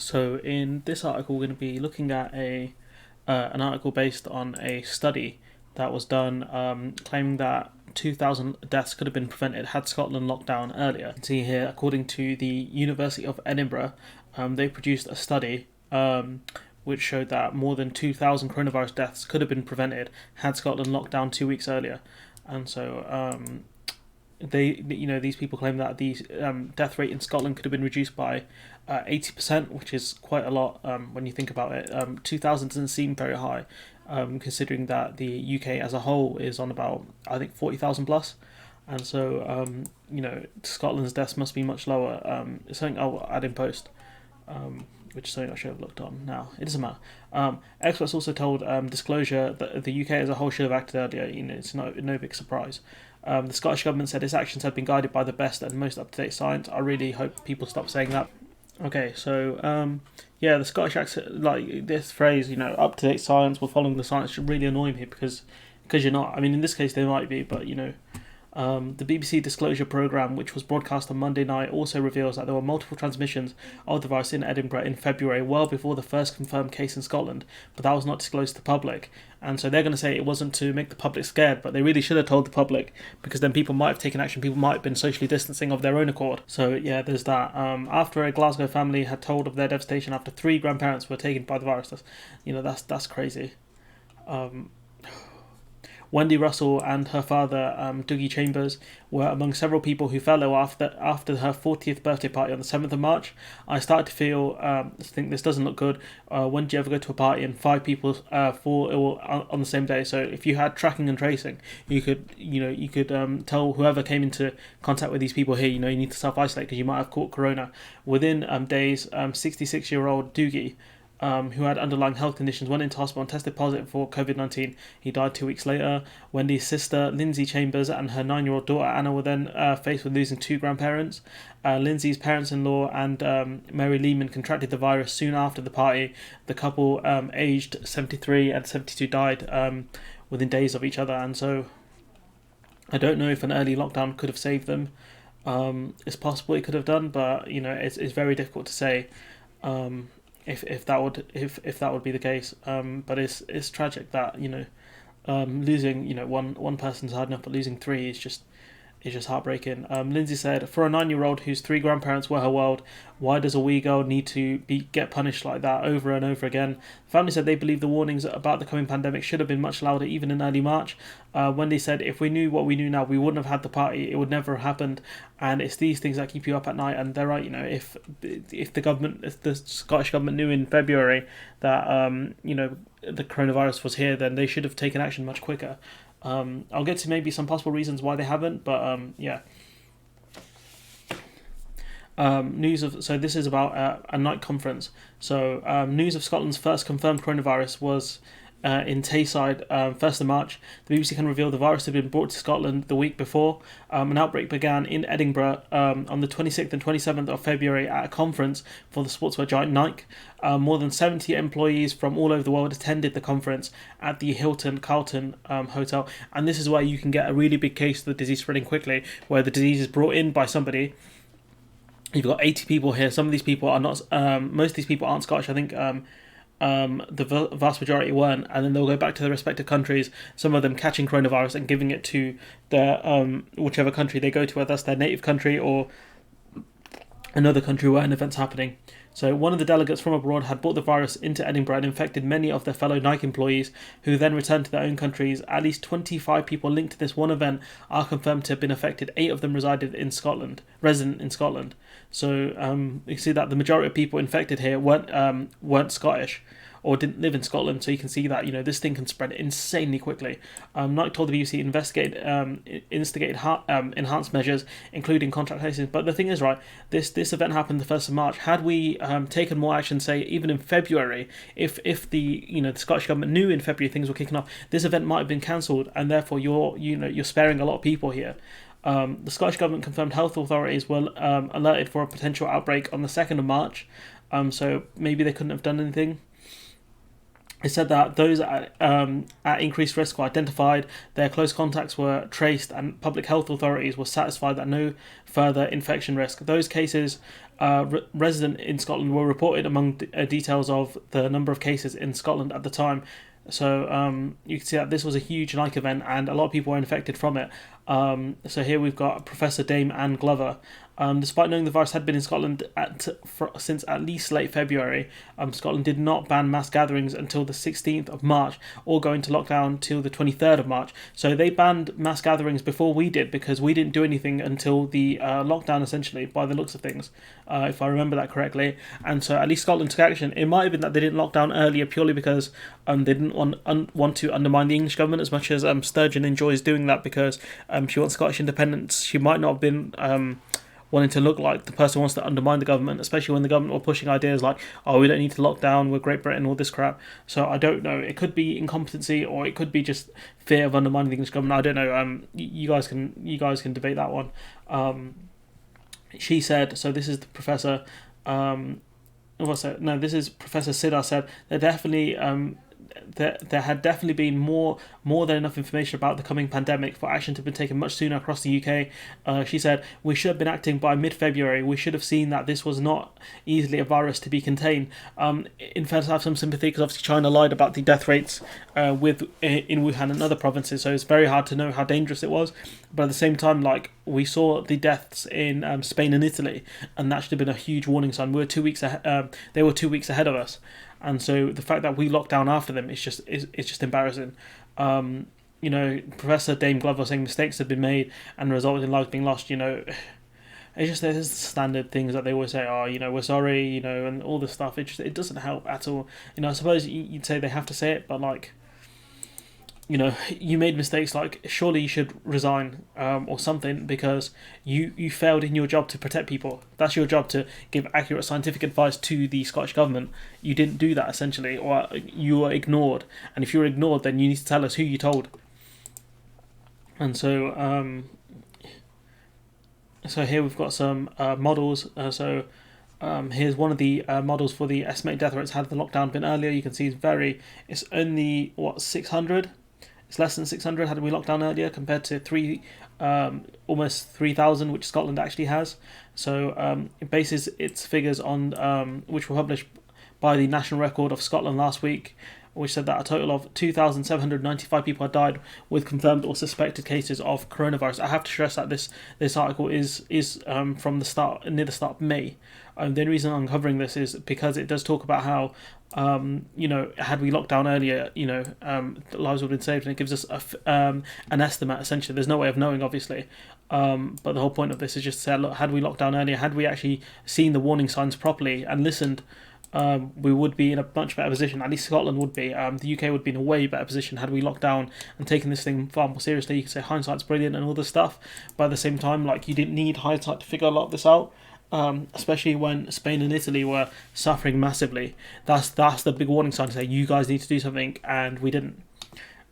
So in this article, we're going to be looking at a an article based on a study that was done claiming that 2,000 deaths could have been prevented had Scotland locked down earlier. You can see here, according to the University of Edinburgh, they produced a study which showed that more than 2,000 coronavirus deaths could have been prevented had Scotland locked down 2 weeks earlier. And so these people claim that the death rate in Scotland could have been reduced by 80%, which is quite a lot when you think about it. 2,000 doesn't seem very high, considering that the UK as a whole is on about, I think, 40,000 plus. And so, Scotland's deaths must be much lower. It's something I'll add in post, which is something I should have looked on now. It doesn't matter. Experts also told Disclosure that the UK as a whole should have acted earlier. It's no big surprise. The Scottish Government said its actions had been guided by the best and most up-to-date science. I really hope people stop saying that. Okay, so the Scottish accent, like this phrase, up-to-date science, we're following the science, should really annoy me because you're not. I mean, in this case they might be, but the BBC Disclosure programme, which was broadcast on Monday night, also reveals that there were multiple transmissions of the virus in Edinburgh in February, well before the first confirmed case in Scotland, but that was not disclosed to the public. And so they're going to say it wasn't to make the public scared, but they really should have told the public, because then people might have taken action, people might have been socially distancing of their own accord. So yeah, there's that. After a Glasgow family had told of their devastation after 3 grandparents were taken by the virus, that's crazy. Wendy Russell and her father, Dougie Chambers, were among several people who fell ill after her 40th birthday party on the 7th of March. I started to think this doesn't look good. When do you ever go to a party and 5 people fall ill on the same day? So if you had tracking and tracing, you could tell whoever came into contact with these people here, you need to self-isolate because you might have caught corona. Within days, 66-year-old Dougie, who had underlying health conditions, went into hospital and tested positive for COVID-19. He died 2 weeks later. Wendy's sister, Lindsay Chambers, and her 9-year-old daughter, Anna, were then faced with losing 2 grandparents. Lindsay's parents-in-law and Mary Lehman contracted the virus soon after the party. The couple, aged 73 and 72, died within days of each other. And so I don't know if an early lockdown could have saved them. It's possible it could have done, but it's very difficult to say. If that would be the case, but it's tragic that losing one person's hard enough, but losing 3 is just heartbreaking. Lindsay said, "For a 9-year-old whose 3 grandparents were her world, why does a wee girl need to get punished like that over and over again?" The family said they believe the warnings about the coming pandemic should have been much louder, even in early March. Wendy said, "If we knew what we knew now, we wouldn't have had the party. It would never have happened. And it's these things that keep you up at night." And they're right. If the Scottish government knew in February that the coronavirus was here, then they should have taken action much quicker. I'll get to maybe some possible reasons why they haven't, but yeah. So this is about a night conference. So news of Scotland's first confirmed coronavirus was in Tayside, 1st of March. The BBC can reveal the virus had been brought to Scotland the week before. An outbreak began in Edinburgh on the 26th and 27th of February at a conference for the sportswear giant Nike. More than 70 employees from all over the world attended the conference at the Hilton Carlton Hotel. And this is where you can get a really big case of the disease spreading quickly, where the disease is brought in by somebody. You've got 80 people here. Some of these people are not, most of these people aren't Scottish. I think the vast majority weren't, and then they'll go back to their respective countries, some of them catching coronavirus and giving it to their whichever country they go to, whether that's their native country or another country where an event's happening. So one of the delegates from abroad had brought the virus into Edinburgh and infected many of their fellow Nike employees, who then returned to their own countries. At least 25 people linked to this one event are confirmed to have been affected. 8 of them resident in Scotland. So you see that the majority of people infected here weren't Scottish or didn't live in Scotland, so you can see that this thing can spread insanely quickly. Nike told the BBC instigate enhanced measures, including contact tracing. But the thing is, right, this event happened the 1st of March. Had we taken more action, say even in February, if the Scottish government knew in February things were kicking off, this event might have been cancelled, and therefore you're sparing a lot of people here. The Scottish Government confirmed health authorities were alerted for a potential outbreak on the 2nd of March, so maybe they couldn't have done anything. It said that those at increased risk were identified, their close contacts were traced, and public health authorities were satisfied that no further infection risk. Those cases resident in Scotland were reported among details of the number of cases in Scotland at the time. So you can see that this was a huge Nike event, and a lot of people were infected from it. So here we've got Professor Dame Anne Glover. Despite knowing the virus had been in Scotland since at least late February, Scotland did not ban mass gatherings until the 16th of March, or go into lockdown till the 23rd of March. So they banned mass gatherings before we did, because we didn't do anything until the lockdown, essentially, by the looks of things, if I remember that correctly. And so at least Scotland took action. It might have been that they didn't lock down earlier purely because they didn't want to undermine the English government, as much as Sturgeon enjoys doing that, because she wants Scottish independence. She might not have been wanting to look like the person who wants to undermine the government, especially when the government were pushing ideas like, oh, we don't need to lock down, we're Great Britain, all this crap. So I don't know. It could be incompetency, or it could be just fear of undermining the English government. I don't know. You guys can debate that one. She said, so this is the professor. What's it? No, this is Professor Siddar said there definitely there had definitely been more than enough information about the coming pandemic for action to have been taken much sooner across the UK. She said, we should have been acting by mid-February. We should have seen that this was not easily a virus to be contained. In fact, I have some sympathy, because obviously China lied about the death rates in Wuhan and other provinces, so it's very hard to know how dangerous it was. But at the same time, like, we saw the deaths in Spain and Italy, and that should have been a huge warning sign. We were 2 weeks ahead. They were 2 weeks ahead of us. And so the fact that we locked down after them is just embarrassing. Professor Dame Glover saying mistakes have been made and resulted in lives being lost. It's just, there's standard things that they always say. Oh, we're sorry. And all this stuff. It doesn't help at all. I suppose you'd say they have to say it, but like, you made mistakes, like, surely you should resign or something, because you failed in your job to protect people. That's your job, to give accurate scientific advice to the Scottish government. You didn't do that, essentially, or you were ignored. And if you were ignored, then you need to tell us who you told. And so, here we've got some models. Here's one of the models for the estimated death rates had the lockdown been earlier. You can see it's only 600. It's less than 600 had we locked down earlier, compared to almost 3,000, which Scotland actually has. So it bases its figures on which were published by the National Record of Scotland last week, which said that a total of 2,795 people had died with confirmed or suspected cases of coronavirus. I have to stress that this article is from near the start of May. The only reason I'm covering this is because it does talk about how had we locked down earlier, lives would have been saved, and it gives us an estimate, essentially. There's no way of knowing, obviously, but the whole point of this is just to say, look, had we locked down earlier, had we actually seen the warning signs properly and listened, we would be in a much better position. At least Scotland would be. The UK would be in a way better position had we locked down and taken this thing far more seriously. You could say hindsight's brilliant and all this stuff, but at the same time, like, you didn't need hindsight to figure a lot of this out. Especially when Spain and Italy were suffering massively. That's the big warning sign to say, you guys need to do something, and we didn't.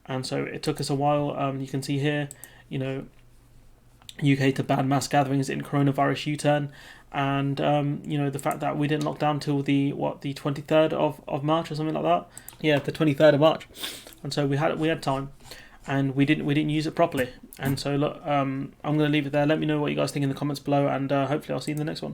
And so it took us a while. You can see here, UK to ban mass gatherings in coronavirus U-turn, and the fact that we didn't lock down till the 23rd of March or something like that. Yeah, the 23rd of March, and so we had time, and we didn't use it properly. And so look, I'm going to leave it there. Let me know what you guys think in the comments below, and hopefully I'll see you in the next one.